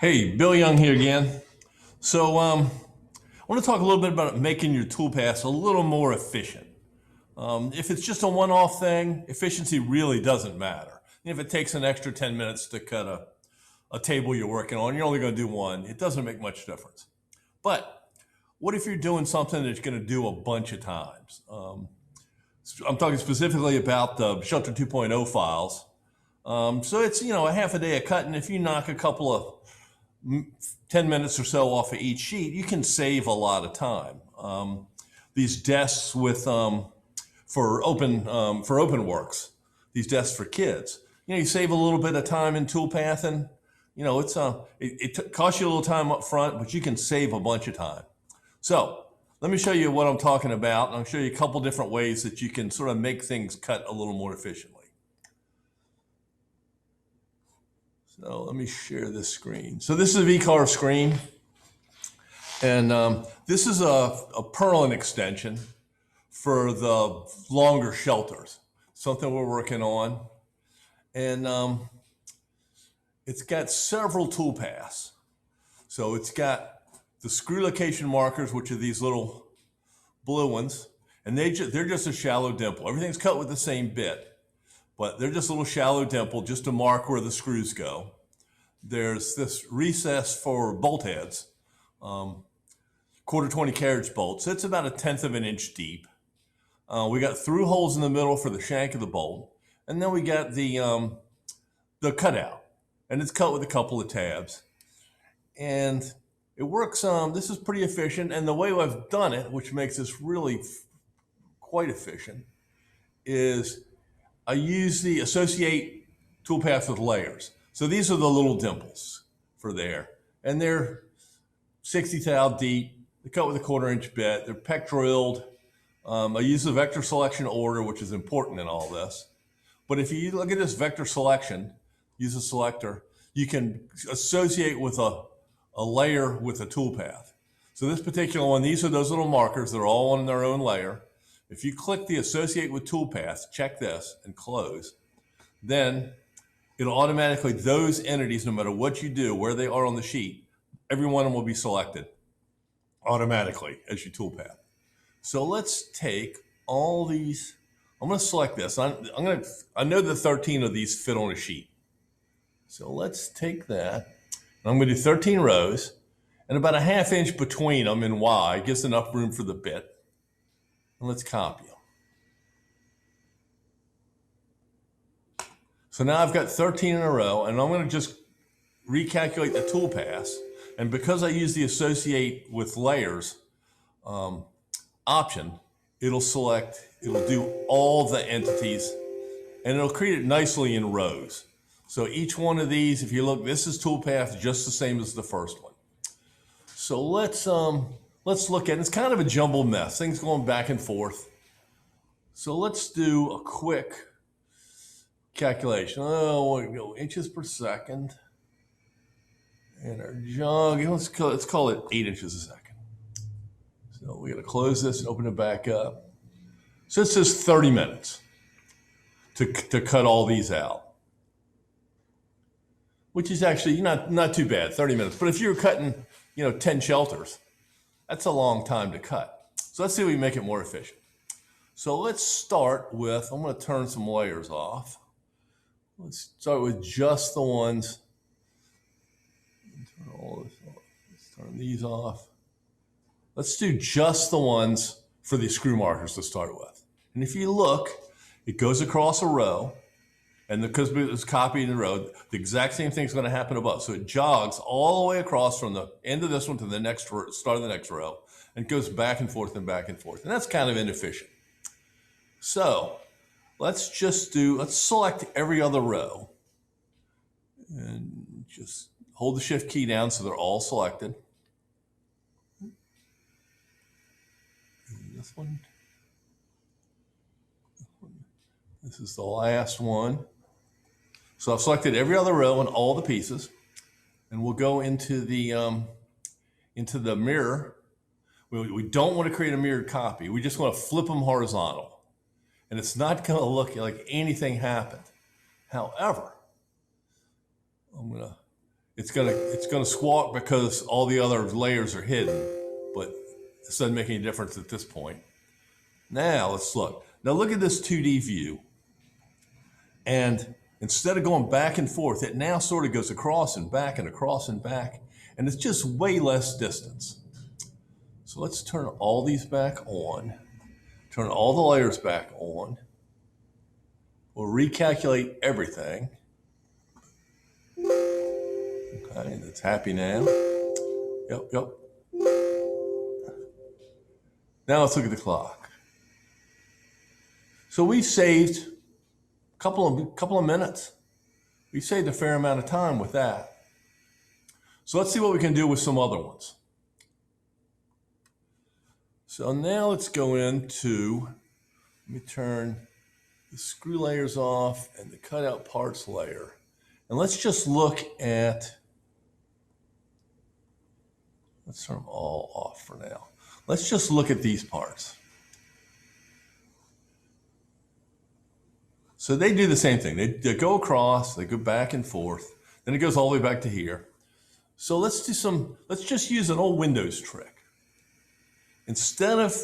Hey, Bill Young here again. I want to talk a little bit about making your toolpaths a little more efficient. If it's just a one-off thing, efficiency really doesn't matter. If it takes an extra 10 minutes to cut a table you're working on, you're only going to do one. It doesn't make much difference. But what if you're doing something that you're going to do a bunch of times? I'm talking specifically about the Shelter 2.0 files. So it's, a half a day of cutting. If you knock a couple of 10 minutes or so off of each sheet, you can save a lot of time. These desks for open works, these desks for kids, you save a little bit of time in toolpathing. It costs you a little time up front, but you can save a bunch of time. So let me show you what I'm talking about. And I'll show you a couple different ways that you can sort of make things cut a little more efficiently. So let me share this screen. So this is a VCarve screen. And this is a purlin extension for the longer shelters, something we're working on. And it's got several toolpaths. So it's got the screw location markers, which are these little blue ones. And they're just a shallow dimple. Everything's cut with the same bit, but they're just a little shallow dimple just to mark where the screws go. There's this recess for bolt heads, quarter 20 carriage bolts. It's about 1/10 of an inch deep. We got through holes in the middle for the shank of the bolt. And then we got the cutout, and it's cut with a couple of tabs. And it works, this is pretty efficient. And the way I've done it, which makes this really quite efficient, is I use the associate toolpath with layers. So these are the little dimples for there. And they're 60 thou deep. They're cut with a 1/4 inch bit. They're peck drilled. I use the vector selection order, which is important in all this. But if you look at this vector selection, use a selector, you can associate with a layer with a toolpath. So this particular one, these are those little markers. They're all on their own layer. If you click the associate with toolpath, check this and close, then it'll automatically, those entities, no matter what you do, where they are on the sheet, every one of them will be selected automatically as your toolpath. So let's take all these. I'm going to select this. I know that 13 of these fit on a sheet. So let's take that. I'm going to do 13 rows and about 1/2 inch between them in Y. It gives enough room for the bit. And let's copy them. So now I've got 13 in a row, and I'm going to just recalculate the toolpaths. And because I use the associate with layers option, it'll do all the entities, and it'll create it nicely in rows. So each one of these, if you look, this is toolpath just the same as the first one. So let's look at it. It's kind of a jumbled mess, things going back and forth. So let's do a quick calculation. Oh, we go inches per second. And our jog, let's call it 8 inches a second. So we got to close this and open it back up. So it says 30 minutes to cut all these out, which is actually not too bad, 30 minutes. But if you're cutting, 10 shelters, that's a long time to cut. So let's see if we can make it more efficient. So let's start with, I'm going to turn some layers off. Let's start with just the ones. Turn all this off. Let's turn these off. Let's do just the ones for the screw markers to start with. And if you look, it goes across a row, and because it's copied in the row, the exact same thing is going to happen above. So it jogs all the way across from the end of this one to the next start of the next row, and goes back and forth and back and forth. And that's kind of inefficient. So let's select every other row and just hold the shift key down so they're all selected. And this one. This is the last one. So I've selected every other row and all the pieces, and we'll go into the mirror. We don't want to create a mirrored copy. We just want to flip them horizontal. And it's not going to look like anything happened. However, I'm going to it's gonna squawk because all the other layers are hidden, but this doesn't make any difference at this point. Now let's look. Now look at this 2D view. And instead of going back and forth, it now sort of goes across and back and across and back. And it's just way less distance. So let's turn all these back on. Turn all the layers back on. We'll recalculate everything. Okay, that's happy now. Yep. Now let's look at the clock. So we've saved a couple of minutes. We saved a fair amount of time with that. So let's see what we can do with some other ones. So now let's go into, let me turn the screw layers off and the cutout parts layer. And let's just look at, let's turn them all off for now. Let's just look at these parts. So they do the same thing. They go across, they go back and forth, then it goes all the way back to here. So let's just use an old Windows trick. Instead of,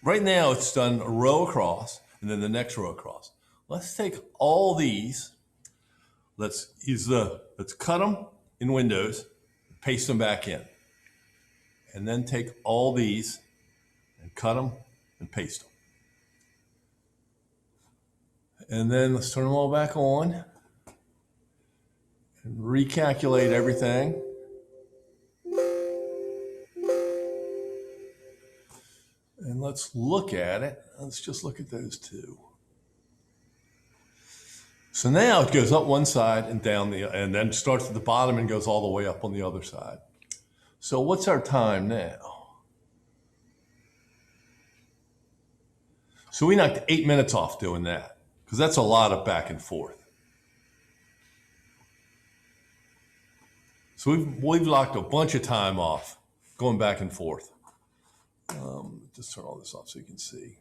right now it's done a row across and then the next row across. Let's take all these, let's cut them in Windows, paste them back in. And then take all these and cut them and paste them. And then let's turn them all back on and recalculate everything. And let's look at it. Let's just look at those two. So now it goes up one side and down and then starts at the bottom and goes all the way up on the other side. So what's our time now? So we knocked 8 minutes off doing that, because that's a lot of back and forth. So we've locked a bunch of time off going back and forth. Just turn all this off so you can see.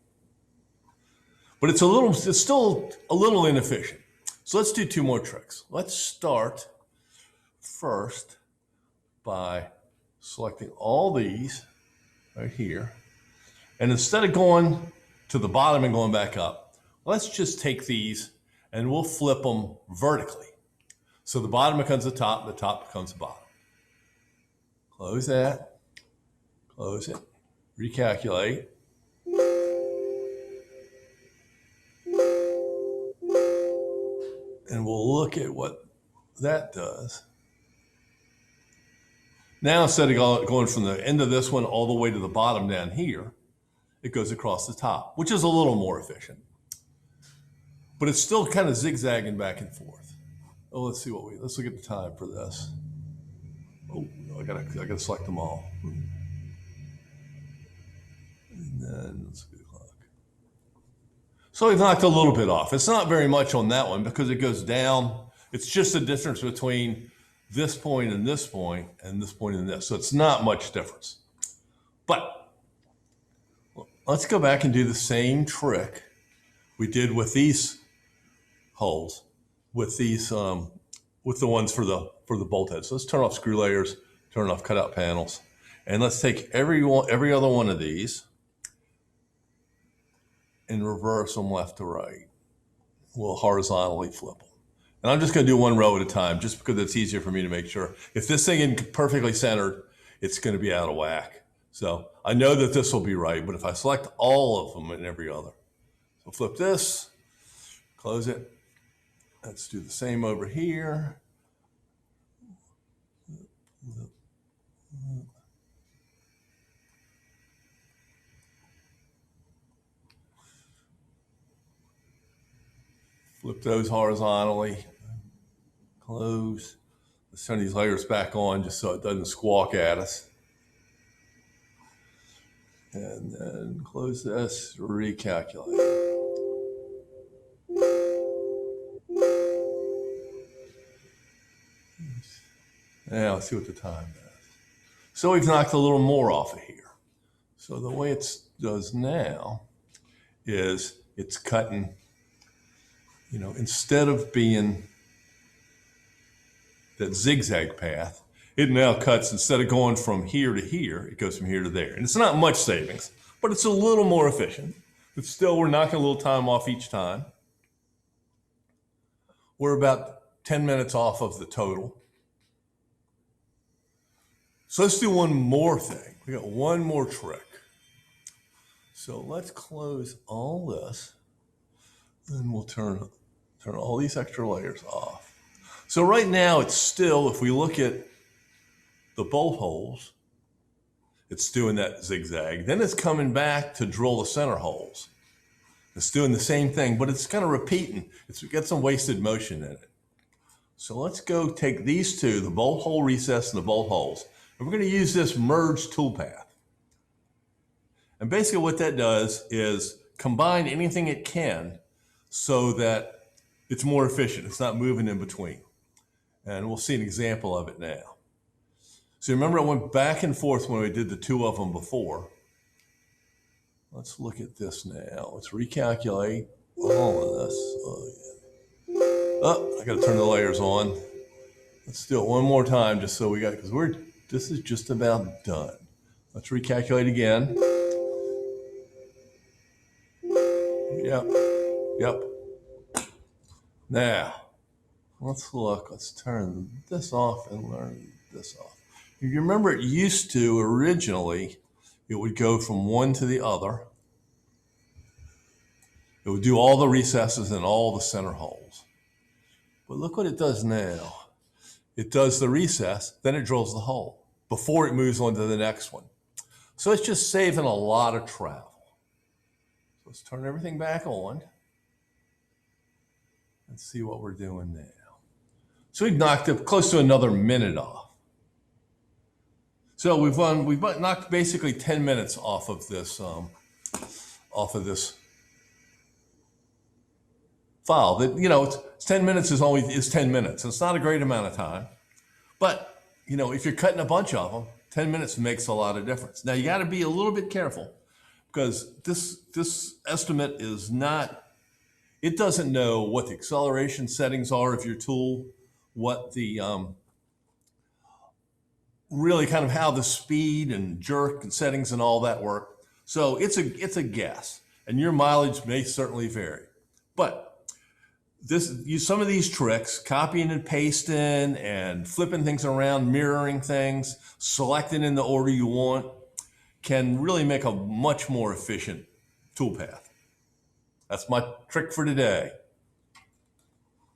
But it's still a little inefficient. So let's do two more tricks. Let's start first by selecting all these right here. And instead of going to the bottom and going back up, let's just take these and we'll flip them vertically. So the bottom becomes the top becomes the bottom. Close that, close it, recalculate. And we'll look at what that does. Now, instead of going from the end of this one all the way to the bottom down here, it goes across the top, which is a little more efficient. But it's still kind of zigzagging back and forth. Oh, let's look at the time for this. Oh, no, I gotta select them all. And then let's look at the clock. So we've knocked a little bit off. It's not very much on that one because it goes down. It's just the difference between this point and this point and this point and this. So it's not much difference. But let's go back and do the same trick we did with these holes, with these, with the ones for the bolt heads. So let's turn off screw layers, turn off cutout panels, and let's take every other one of these and reverse them left to right. We'll horizontally flip them. And I'm just gonna do one row at a time just because it's easier for me to make sure. If this thing isn't perfectly centered, it's gonna be out of whack. So I know that this will be right, but if I select all of them and every other. So flip this, close it. Let's do the same over here. Flip those horizontally, close. Let's turn these layers back on just so it doesn't squawk at us. And then close this, recalculate. Now let's see what the time is. So we've knocked a little more off of here. So the way it does now is it's cutting, instead of being that zigzag path, it now cuts, instead of going from here to here, it goes from here to there. And it's not much savings, but it's a little more efficient. But still, we're knocking a little time off each time. We're about 10 minutes off of the total. So let's do one more thing. We got one more trick. So let's close all this, and we'll turn all these extra layers off. So right now it's still, if we look at the bolt holes, it's doing that zigzag. Then it's coming back to drill the center holes. It's doing the same thing, but it's kind of repeating. It's got some wasted motion in it. So let's go take these two, the bolt hole recess and the bolt holes, and we're going to use this merge toolpath. And basically what that does is combine anything it can so that it's more efficient. It's not moving in between. And we'll see an example of it now. So remember, I went back and forth when we did the two of them before. Let's look at this now. Let's recalculate all of this. Oh, yeah. Oh, I got to turn the layers on. Let's do it one more time just so we got, because this is just about done. Let's recalculate again. Yep. Now, let's look. Let's turn this off and learn this off. If you remember, it used to originally, it would go from one to the other. It would do all the recesses and all the center holes. But look what it does now. It does the recess, then it drills the hole before it moves on to the next one. So it's just saving a lot of travel. So let's turn everything back on and see what we're doing now. So we've knocked it close to another minute off. So we've knocked basically 10 minutes off of this file. That, you know, it's 10 minutes is 10 minutes. It's not a great amount of time, but you know, if you're cutting a bunch of them, 10 minutes makes a lot of difference. Now you got to be a little bit careful, because this estimate is not. It doesn't know what the acceleration settings are of your tool, what the really kind of how the speed and jerk and settings and all that work. So it's a guess, and your mileage may certainly vary. But use some of these tricks, copying and pasting and flipping things around, mirroring things, selecting in the order you want, can really make a much more efficient toolpath. That's my trick for today.